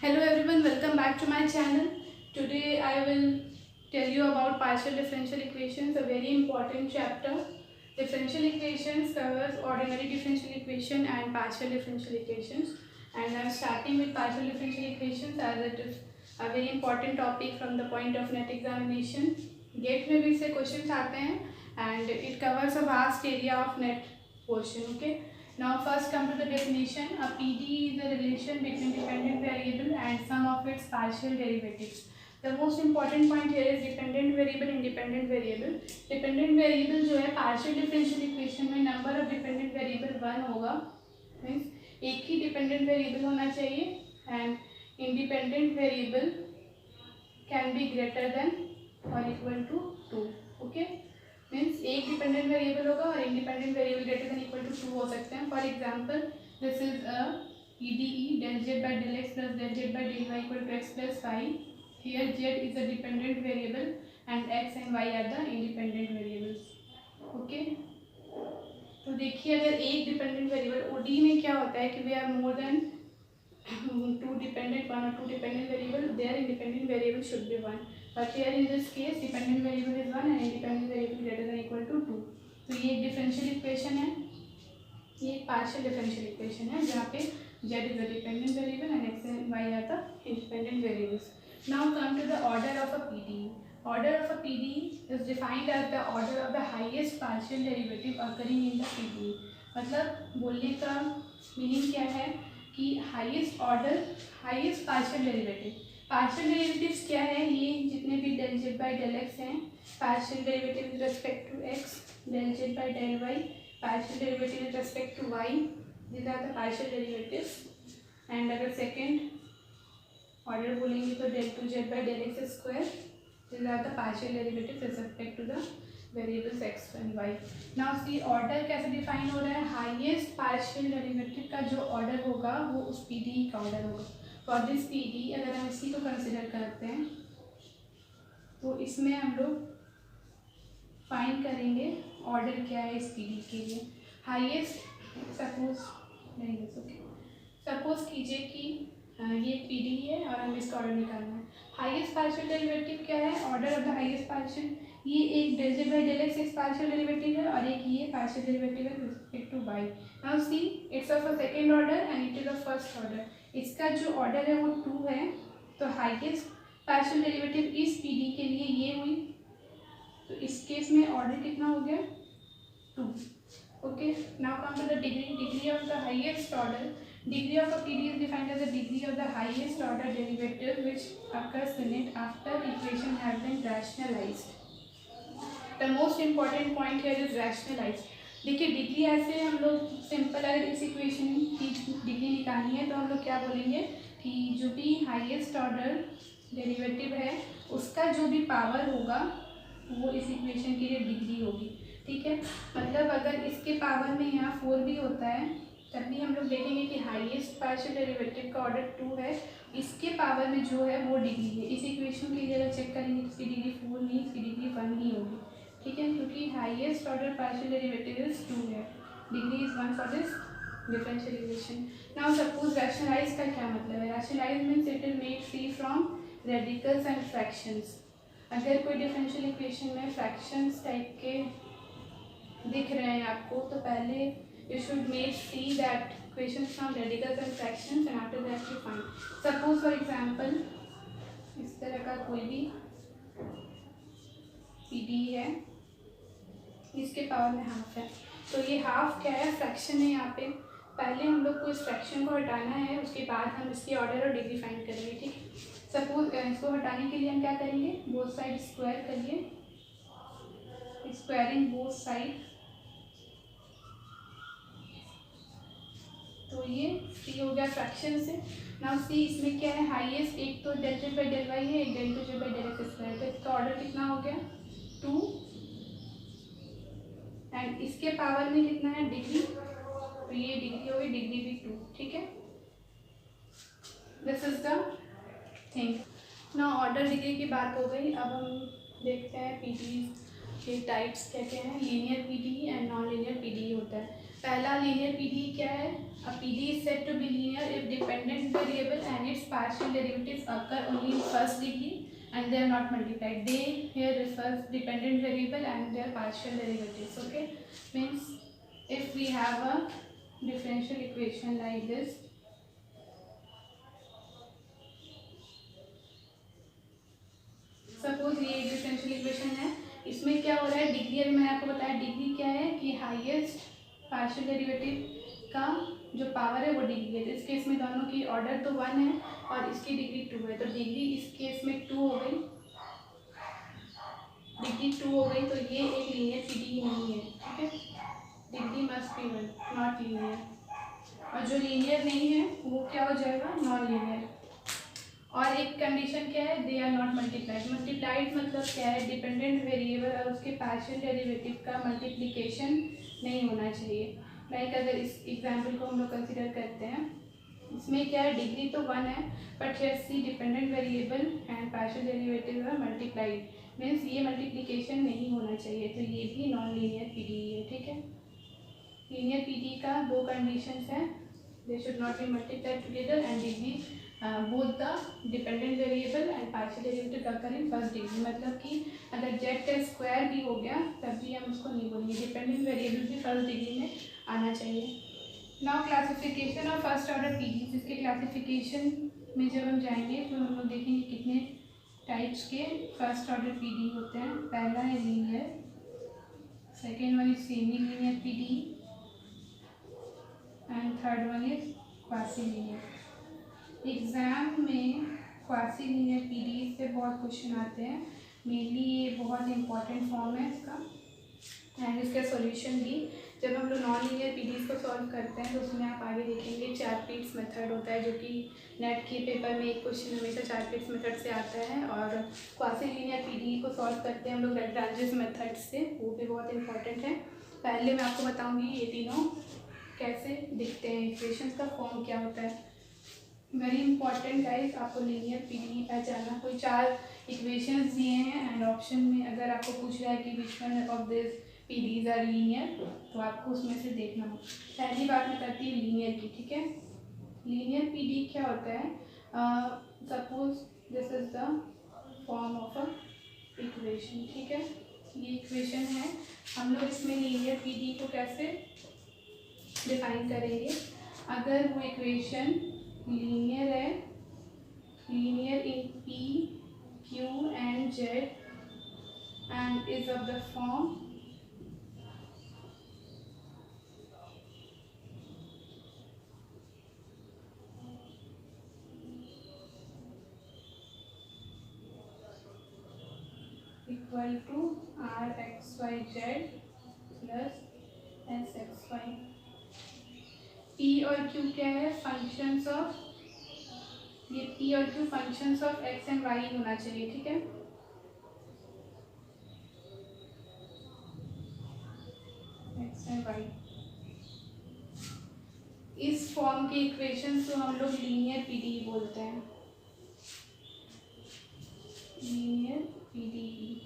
Hello everyone, welcome back to my channel. Today I will tell you about partial differential equations, a very important chapter. Differential equations covers ordinary differential equation and partial differential equations. And I am starting with partial differential equations as it is a very important topic from the point of net examination. GATE में भी इससे questions आते हैं and it covers a vast area of net portion. Okay. Now first come to the definition. A PD is the relation between dependent variable and some of its partial derivatives. The most important point here is dependent variable, independent variable. Dependent variable जो है partial differential equation में number of dependent variable 1 होगा, means एक ही dependent variable होना चाहिए and independent variable can be greater than or equal to 2. Okay. Means एक dependent variable होगा और independent variable greater than equal to 2 हो सकते हैं. For example this is a EDE del z by del x plus del z by del y equal to x plus 5. Here z is a dependent variable and x and y are the independent variables. Okay. तो देखिए अगर एक dependent variable ODE में क्या होता है कि we are more than two dependent one or two dependent variable, their independent variable should be 1. But here in this case dependent variable is 1 and independent variable greater than equal to 2. तो ये एक differential equation है, ये एक partial differential equation है जहाँ पे z is the dependent variable and x and y are the independent variables. Now come to the order of a PDE. Order of a PDE is defined as the order of the highest partial derivative occurring in the PDE. मतलब बोलने का meaning क्या है कि highest order highest partial derivative. Partial derivatives क्या है, ये जितने भी del Z by del x हैं, partial derivative with respect to x, del Z by del y, partial derivative with respect to y, this are the partial derivatives. And अगर second order बोलेंगे तो del two Z by del x square, this are the partial derivative with respect to the variables x and Y. Now C order कैसे define हो रहा है, highest partial derivative का जो order होगा वो उस पीडीई का ऑर्डर होगा. फॉर दिस पीडीई अगर हम इसी को कंसिडर करते हैं तो इसमें हम लोग फाइंड करेंगे ऑर्डर क्या है इस पीडीई के लिए. हाईएस्ट सपोज कीजिए कि ये पीडीई है और हमें इसका ऑर्डर निकालना है. हाईएस्ट पार्शियल डेरिवेटिव क्या है, order of the highest partial, ये एक del Z by del x एक पार्शियल डेरिवेटिव है और एक ये पार्शियल डेरिवेटिव है respect to y. Now see it's of a second order and it is a first order. इसका जो ऑर्डर है वो 2 है, तो हाईएस्ट पार्शियल डेरिवेटिव इस पीडी के लिए ये हुई, तो इस केस में ऑर्डर कितना हो गया 2. Okay. Now come to the degree of the highest order. Degree of a PD is defined as the degree of the highest order derivative which occurs in it after equation has been rationalized. The most important point here is rationalized. देखिए degree ऐसे हम लोग simple अगर इस equation की degree निकालनी है तो हम लोग क्या बोलेंगे कि जो भी हाईएस्ट ऑर्डर डेरिवेटिव है उसका जो भी पावर होगा वो इस इक्वेशन की लिए डिग्री होगी. ठीक है. मतलब अगर इसके पावर में यहाँ 4 भी होता है तभी हम लोग देखेंगे कि हाईएस्ट पार्शियल डेरिवेटिव का ऑर्डर 2 है, इसके पावर में जो है वो डिग्री है. इस इक्वेशन के लिए अगर चेक करेंगे तो इसकी डिग्री 4 नहीं, इसकी डिग्री 1 ही होगी. ठीक है, क्योंकि highest order partial derivative is 2 है, degree is 1 for this differential equation. Now suppose rationalise का क्या मतलब है, rationalise means it is made free from radicals and fractions. अगर कोई डिफरेंशियल इक्वेशन में फ्रैक्शंस टाइप के दिख रहे हैं आपको तो पहले you should make free that equations from radicals and fractions and after that you find. Suppose for example इस तरह का कोई भी PDE है, इसके पावर में हाफ है, तो ये हाफ क्या है, फ्रैक्शन है. यहाँ पे पहले हम लोग को इस फ्रैक्शन को हटाना है, उसके बाद हम इसकी ऑर्डर और डिग्री फाइंड करेंगे. ठीक. सपोज इसको हटाने के लिए हम क्या करेंगे, बोथ साइड स्क्वायर करिए, स्क्वायरिंग बोथ साइड, तो ये फ्री हो गया फ्रैक्शन से. नाउ सी इसमें क्या है, हाईएस्ट एक तो del Z by del y है, एक del two Z by del x square, तो इसका ऑर्डर कितना हो गया 2 एंड इसके पावर में कितना है डिग्री, तो ये डिग्री हो गई, डिग्री भी 2. ठीक है. This is the thing. ना ऑर्डर डिग्री की बात हो गई. अब हम देखते हैं पीडीई के टाइप्स क्या क्या हैं. Linear PDE and non linear PDE होता है. पहला लीनियर पीडीई क्या है, a PDE is said to be linear if dependent variable and its partial derivatives occur only in first degree and they are not multiplied. They here refers dependent variable and their partial derivatives. Okay, means if we have a differential equation like this, suppose ये एक differential equation है, इसमें क्या हो रहा है, degree अभी मैंने आपको बताया डिग्री क्या है कि हाईएस्ट पार्शियल डेरिवेटिव का जो पावर है वो डिग्री है। तो इस केस में दोनों की ऑर्डर तो 1 है और इसकी डिग्री 2 है, तो डिग्री इस केस में 2 हो गई, डिग्री 2 हो गई, तो ये एक लीनियर पीडीई नहीं है। ठीक है, degree must be 1, not linear, और जो लीनियर नहीं है वो क्या हो जाएगा, नॉन लीनियर। और एक कंडीशन क्या है, they are not multiplied. Multiplied मतलब क्या है, डिपेंडेंट वेरिएबल और उसके पार्शियल डेरिवेटिव का मल्टीप्लिकेशन नहीं होना चाहिए। लाइक अगर इस एग्जाम्पल को हम लोग कंसिडर करते हैं, इसमें क्या है, डिग्री तो 1 है but here see dependent variable and partial derivative are multiplied, means ये मल्टीप्लिकेशन नहीं होना चाहिए, तो ये भी नॉन लीनियर पीडीई है। ठीक है, लीनियर पीडीई का दो कंडीशंस हैं, they should not be multiplied together and degree both the dependent variable and partial derivative occur in first degree. मतलब कि अगर जेड का स्क्वायर भी हो गया तब भी हम उसको नहीं बोलेंगे, डिपेंडेंट वेरिएबल भी फर्स्ट डिग्री में आना चाहिए। Now classification of first order PDE, इसके क्लासिफिकेशन में जब हम जाएंगे तो हम लोग देखेंगे कितने टाइप्स के फर्स्ट ऑर्डर पीडीई होते हैं। पहला है linear, second one is semi linear PDE and third one is quasi linear. Exam में क्वासी लीनियर पीडीई से बहुत क्वेश्चन आते हैं, मेनली ये बहुत इंपॉर्टेंट फॉर्म है इसका एंड इसका सॉल्यूशन भी। जब हम लोग नॉन लीनियर पीडीई को सॉल्व करते हैं तो उसमें आप आगे देखेंगे चार्ट-पीट्स मेथड होता है, जो कि नेट के पेपर में एक क्वेश्चन हमेशा चार्ट-पीट्स मेथड से आता है, और क्वासी लीनियर पीडीई को सॉल्व करते हैं हम लोग लैग्रांजेस मेथड से, वो भी बहुत इंपॉर्टेंट है। पहले मैं आपको बताऊँगी ये तीनों कैसे दिखते हैं, इक्वेशंस का फॉर्म क्या होता है। वेरी इंपॉर्टेंट गाइस, आपको लीनियर पीडीई पहचानना। कोई 4 इक्वेशंस दिए हैं एंड ऑप्शन में अगर आपको पूछ रहा है कि which one of this PDEs are linear, तो आपको उसमें से देखना हो। पहली बात मैं करती हूँ लीनियर की। ठीक है, लीनियर पीडीई क्या होता है, suppose this is the form of a equation. ठीक है, ये इक्वेशन है, हम लोग इसमें लीनियर पीडीई को कैसे डिफाइन करेंगे। अगर वो इक्वेशन लीनियर है, linear in p q and z and is of the form equal to r x y z plus s x y. P और क्यू क्या है, फंक्शंस ऑफ, ये पी और q functions of x and y होना चाहिए। ठीक है, x and y, इस फॉर्म के इक्वेशंस को हम लोग लीनियर पीडीई बोलते हैं, linear PDE.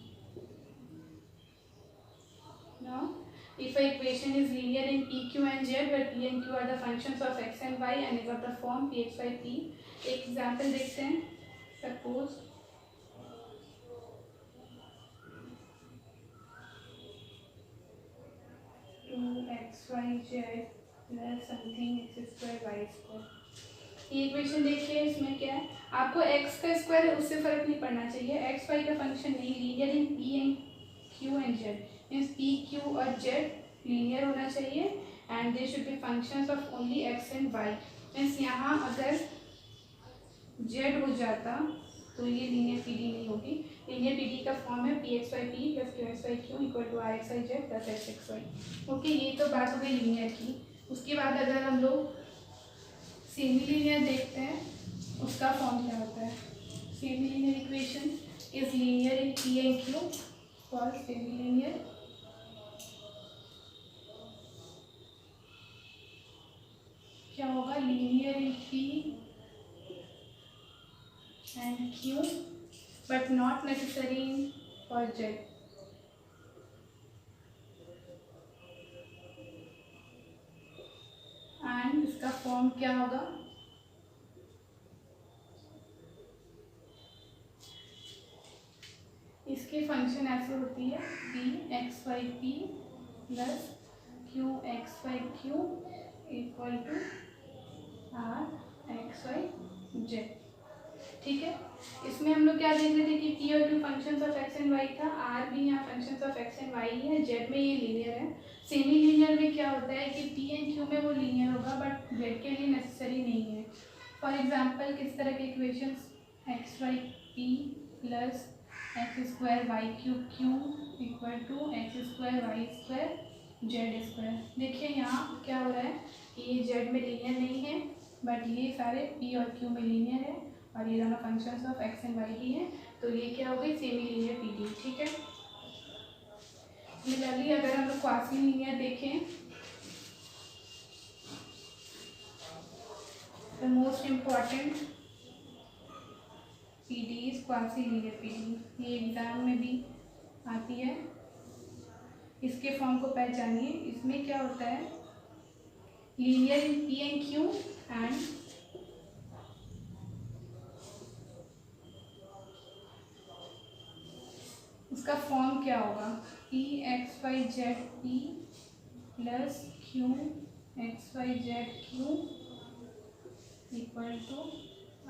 Now if a equation is linear in p, q and z where p and q are the functions of x and y and is of the form px by p। एक example देखते हैं, suppose two x y z plus something x square y square. ये equation देखिए, इसमें क्या है, आपको x का स्क्वायर है उससे फर्क नहीं पड़ना चाहिए, एक्स वाई का फंक्शन नहीं, linear in p and q and z, means p q और z लीनियर होना चाहिए and they should be functions of only x and y. Means यहाँ अगर z हो जाता तो ये लीनियर पीडीई नहीं होगी। लीनियर पीडीई का फॉर्म है p x y p plus q x y q equal to r x y z plus s x y. Okay, ये तो बात हो गई लीनियर की। उसके बाद अगर हम लोग सेमी लीनियर देखते हैं, उसका फॉर्म क्या होता है। Semi linear equation is linear in p and q for semi linear, क्या होगा, linear in p and q but not necessary in for z. And इसका फॉर्म क्या होगा, इसकी फंक्शन ऐसे होती है p x y p plus q x y q equal to r x y z. ठीक है, इसमें हम लोग क्या देख रहे थे कि पी और q functions of x and y था, आर भी यहाँ functions of x and y है, जेड में ये लीनियर है। सेमी लीनियर में क्या होता है कि पी एंड क्यू में वो लीनियर होगा बट जेड के लिए नेसेसरी नहीं है। फॉर एग्जांपल किस तरह के equations, x y p plus x square y cube q equal to x square y square z square. देखिए यहाँ क्या हो रहा है कि ये जेड में लीनियर नहीं है बट ये सारे पी और क्यू में लीनियर है और ये दोनों functions of x and why he हैं, तो ये क्या हो गई सेमी लीनियर पीडी। ठीक है, सिमिलरली अगर हम लोग क्वासी लीनियर देखें, the most important PD is quasi linear PD. ये एग्जाम में भी आती है, इसके फॉर्म को पहचानिए। इसमें क्या होता है, linear in p and q and उसका फॉर्म क्या होगा, p x y z p plus q x y z q equal to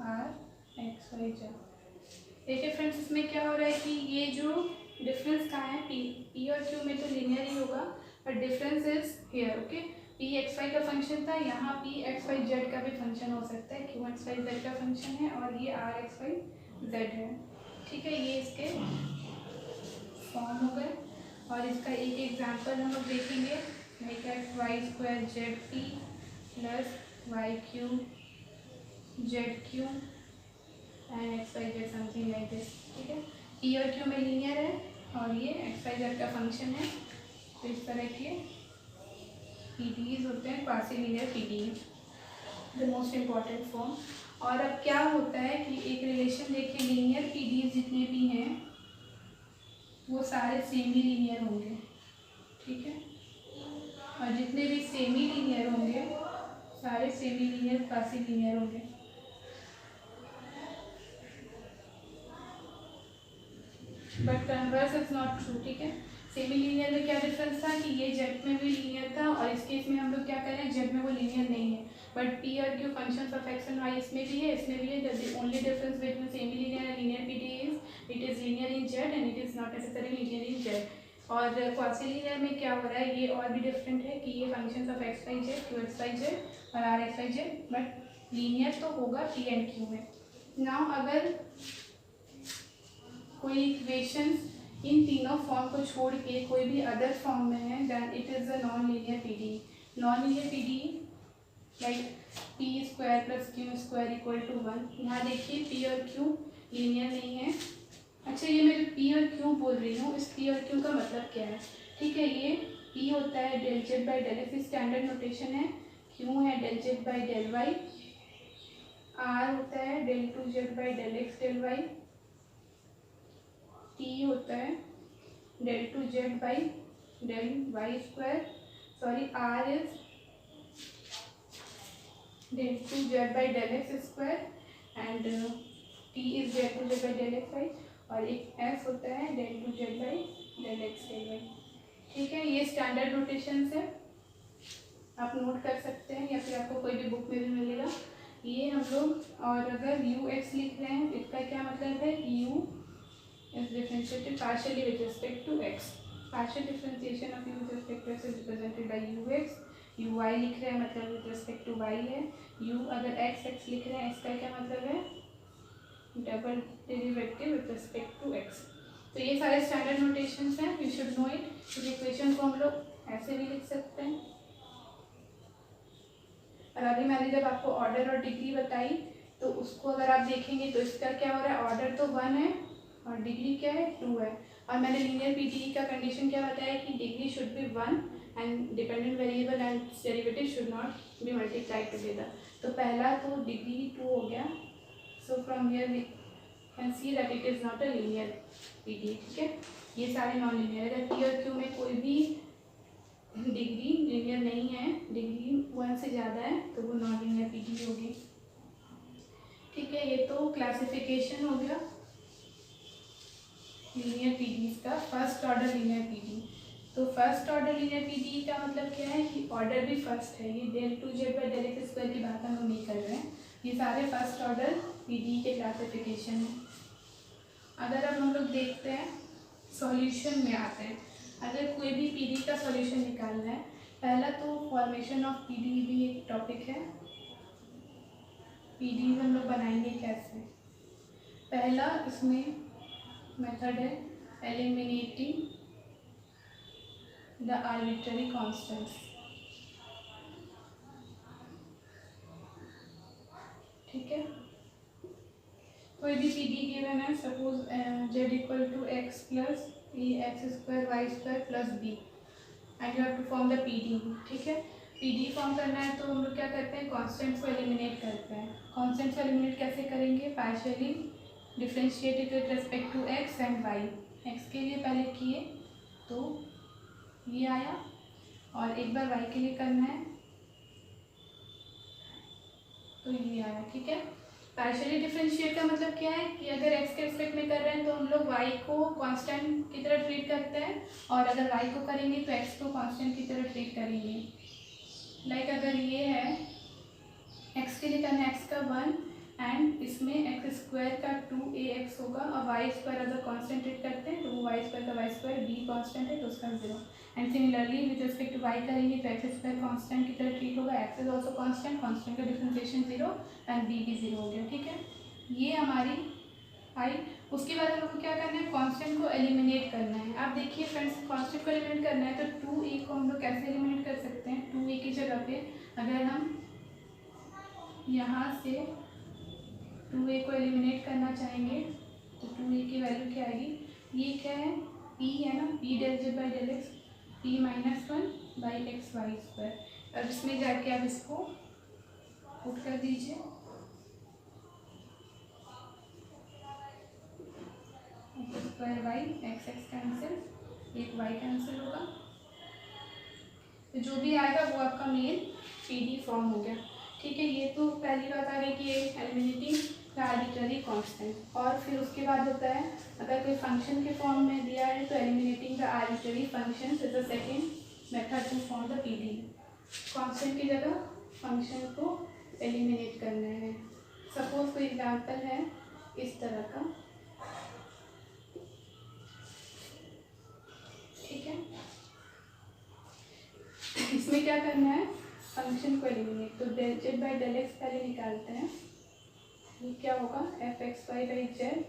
r x y z. देखिए फ्रेंड्स, इसमें क्या हो रहा है कि ये जो डिफरेंस कहाँ है, पी और क्यू में तो लीनियर ही होगा but difference is here. Okay, p x y का फंक्शन था, यहाँ पी एक्स वाई जेड का भी फंक्शन हो सकता है, क्यू एक्स वाई जेड का फंक्शन है और ये आर एक्स वाई जेड है। ठीक है, ये इसके फॉर्म हो गए और इसका एक एग्जांपल हम लोग देखेंगे, like x y square z p plus y q z q and x y z something like this. ठीक है, पी और क्यू में लीनियर है और ये एक्स वाई जेड का फंक्शन है, तो इस तरह के पीडीज होते हैं, quasi linear PD, the most important form. और अब क्या होता है कि एक रिलेशन देखिए, लीनियर पीडीज जितने भी हैं वो सारे सेमी लीनियर होंगे। ठीक है, और जितने भी सेमी लीनियर होंगे सारे सेमी लीनियर क्वासी लीनियर होंगे। But converse is not true. ठीक है, सेमी लीनियर में क्या डिफरेंस था कि ये जेड में भी लीनियर था और इस केस में हम लोग क्या कर रहे हैं, जेड में वो लीनियर नहीं है बट पी और q functions of x and y इसमें भी है, इसमें भी है। The only difference between semi linear and linear PD is it is linear in z and it is not necessary linear in z. और quasi linear में क्या हो रहा है, ये और भी डिफरेंट है कि ये functions of x y z, q x y z और r x y z, but linear तो होगा पी एंड क्यू में। नाउ अगर कोई इक्वेशंस इन तीनों फॉर्म को छोड़ के कोई भी अदर फॉर्म में है, then it is a non linear PD. Non linear PD like p square plus q square equal to 1। यहाँ देखिए पी और क्यू लीनियर नहीं है। अच्छा, ये मैं जो पी और क्यू बोल रही हूँ, इस पी और क्यू का मतलब क्या है? ठीक है, ये पी होता है del Z by del x, standard notation है। क्यू है del Z by del y, R होता है del two Z by del x del y, T होता है del two Z by del y square, sorry R is del two Z by del x square and T is del two Z by del x y, और एक S होता है del two Z by del x del y. ठीक है, ये standard notations है, आप note कर सकते हैं या फिर आपको कोई भी बुक में भी मिलेगा ये हम लोग। और अगर यू एक्स लिख रहे हैं, इसका क्या मतलब है, you is differentiated partially with respect to x. Partial differentiation of u with respect to x is represented by ux. uy लिख रहे हैं मतलब with respect to y है। u अगर x लिख रहे हैं, इसका क्या मतलब है, double derivative with respect to x। तो ये सारे स्टैंडर्ड नोटेशंस हैं, यू शुड नो इट। इस इक्वेशन को हम लोग ऐसे भी लिख सकते हैं। और अभी मैंने जब आपको ऑर्डर और डिग्री बताई तो उसको अगर आप देखेंगे तो इसका क्या हो रहा है, ऑर्डर तो 1 है और डिग्री क्या है, 2 है। और मैंने लीनियर पीडी का कंडीशन क्या बताया कि degree should be 1 and dependent variable and derivative should not be multiplied together. तो पहला तो डिग्री 2 हो गया, so from here we can see that it is not a linear PD. ठीक है, ये सारे नॉन लीनियर है। पी और क्यू में कोई भी डिग्री लीनियर नहीं है, डिग्री 1 से ज़्यादा है तो वो नॉन लीनियर पीडी होगी। ठीक है, ये तो क्लासिफिकेशन हो गया लीनियर पीडीज का फर्स्ट ऑर्डर लीनियर पीडी। तो फर्स्ट ऑर्डर लीनियर पीडी का मतलब क्या है कि ऑर्डर भी फर्स्ट है, ये del two Z by del x square की बात हम लोग नहीं कर रहे हैं, ये सारे फर्स्ट ऑर्डर पीडी के क्लासिफिकेशन है। अगर अब हम लोग देखते हैं सॉल्यूशन में आते हैं, अगर कोई भी पीडी का सॉल्यूशन निकालना है, पहला तो फॉर्मेशन ऑफ पीडी भी एक टॉपिक है। पीडी हम लोग बनाएंगे कैसे, पहला इसमें मेथड है एलिमिनेटिंग द आर्बिट्ररी कांस्टेंट्स। ठीक है, कोई भी पीडी गिवन है, suppose zed equal to x plus a x square y square plus b and you have to form the PD. ठीक है, पीडी फॉर्म करना है तो हम लोग क्या करते हैं, कांस्टेंट्स को एलिमिनेट करते हैं। कांस्टेंट्स को एलिमिनेट कैसे करेंगे, partially differentiated with respect to x and y. X के लिए पहले किए तो ये आया, और एक बार वाई के लिए करना है तो ये आया। ठीक है, पार्शियली डिफरेंशिएट का मतलब क्या है कि अगर x के रिस्पेक्ट में कर रहे हैं तो हम लोग y को कांस्टेंट की तरह ट्रीट करते हैं, और अगर y को करेंगे तो x को कांस्टेंट की तरह ट्रीट करेंगे। लाइक अगर ये है x के लिए करना है x का 1 एंड इसमें एक्स स्क्वायर का 2ax होगा, और वाई स्क्वायर अगर कांस्टेंट ट्रीट करते हैं तो वो वाई स्क्वायर का वाई स्क्वायर, b कांस्टेंट है तो उसका 0। And similarly with respect to y करेंगे तो एक्स स्क्वायर कांस्टेंट की तरह ट्रीट होगा, x is also constant, constant का डिफरेंशिएशन 0 एंड b भी 0 हो गया। ठीक है, ये हमारी आई। उसके बाद हम लोग क्या करना है, कांस्टेंट को एलिमिनेट करना है। आप देखिए फ्रेंड्स, कांस्टेंट को एलिमिनेट करना है तो 2a को हम लोग कैसे एलिमिनेट कर सकते हैं, 2a की जगह पे अगर हम यहाँ से 2a को एलिमिनेट करना चाहेंगे तो 2a की वैल्यू क्या आएगी, ये क्या है, p है ना, p del Z by del x, p minus 1 by x y square. अब इसमें जाके आप इसको पुट कर दीजिए, x square y, x x cancel, एक वाई कैंसिल होगा, तो जो भी आएगा वो आपका मेन पीडी फॉर्म हो गया। ठीक है, ये तो पहली बात आ गई कि एलिमिनेटिंग द आर्बिट्ररी कांस्टेंट। और फिर उसके बाद होता है, अगर कोई फंक्शन के फॉर्म में दिया है तो eliminating the arbitrary function is the second method to form the PD. Constant की जगह फंक्शन को एलिमिनेट करना है। सपोज कोई एग्जाम्पल है इस तरह का, ठीक है, इसमें क्या करना है, फंक्शन को एलिमिनेट। तो del Z by del x पहले निकालते हैं, ये क्या होगा, f x y by zed,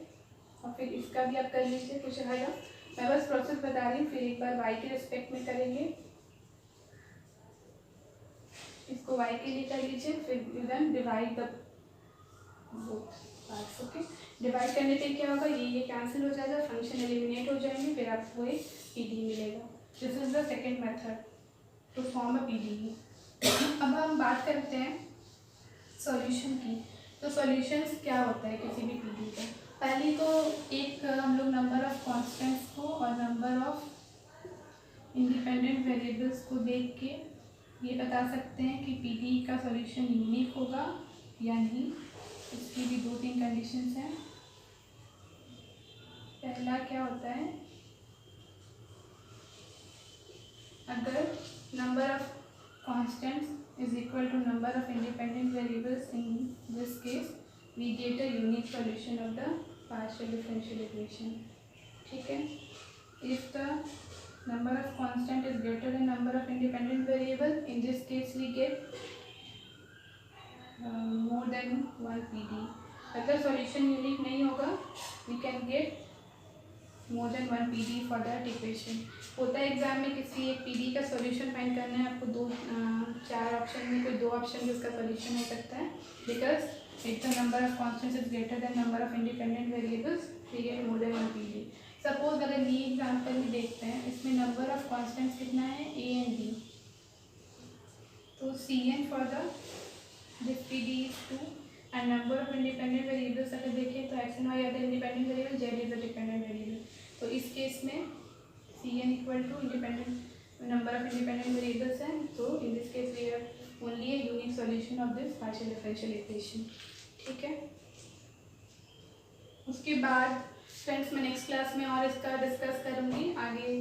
और फिर इसका भी आप कर लीजिए, कुछ रहेगा। मैं बस प्रोसेस बता रही हूँ, फिर एक बार वाई के रिस्पेक्ट में करेंगे, इसको वाई के लिए कर लीजिए, फिर then divide the both parts. Okay, divide करने पे क्या होगा, ये कैंसिल हो जाएगा, फंक्शन एलिमिनेट हो जाएंगे, फिर आपको एक पीडी मिलेगा। This is the second method to form a PD. अब हम बात करते हैं सॉल्यूशन की। तो सॉल्यूशंस क्या होता है किसी भी पीडी का, पहले तो एक हम लोग नंबर ऑफ कांस्टेंट्स को और नंबर ऑफ इंडिपेंडेंट वेरिएबल्स को देख के ये बता सकते हैं कि पीडी का सॉल्यूशन यूनिक होगा या नहीं। इसकी भी 2-3 कंडीशंस हैं। पहला क्या होता है, अगर number of constants is equal to number of independent variables, in this case we get a unique solution of the partial differential equation. ठीक है, if the number of constant is greater than number of independent variable, in this case we get more than one PD. अगर solution unique नहीं होगा we can get more than one PD for that equation. होता है exam में किसी एक PD का solution find करना है आपको, 4 ऑप्शन में कोई 2 ऑप्शन में उसका सॉल्यूशन हो सकता है, because if the number of constants is greater than number of independent variables we get more than one PD. Suppose अगर ये एग्जाम्पल भी देखते हैं, इसमें नंबर ऑफ कांस्टेंट्स कितना है, ए एंड बी, तो C N for the this PD is 2 and number of independent variables अगर देखें तो x and y are the independent variable, zed is the dependent variable. तो इस केस में C N equal to independent number of independent variables हैं, तो in this case we have only a unique solution of this partial differential equation. ठीक है, उसके बाद friends मैं नेक्स्ट क्लास में और इसका डिस्कस करूँगी आगे।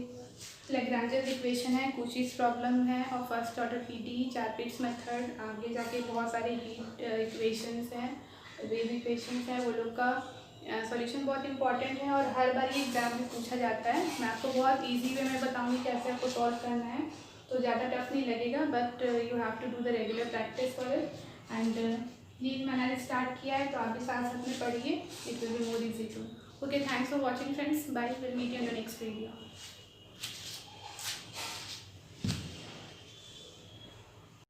लैग्रांजेस इक्वेशन है, कुशीज प्रॉब्लम है और first order PD, Charpit's method, आगे जाके बहुत सारे हीट इक्वेशंस हैं, वेव इक्वेशंस हैं, वो लोग का सॉल्यूशन बहुत इंपॉर्टेंट है और हर बार ये एग्जाम में पूछा जाता है। मैं आपको बहुत इजी वे में बताऊँगी कैसे आपको सॉल्व करना है, तो ज़्यादा टफ नहीं लगेगा, but you have to do the regular practice for it. And ये मैंने स्टार्ट किया है तो आप भी साथ साथ में पढ़िए, it will be more easy to. Okay, thanks for watching friends, bye, will meet you in the next video.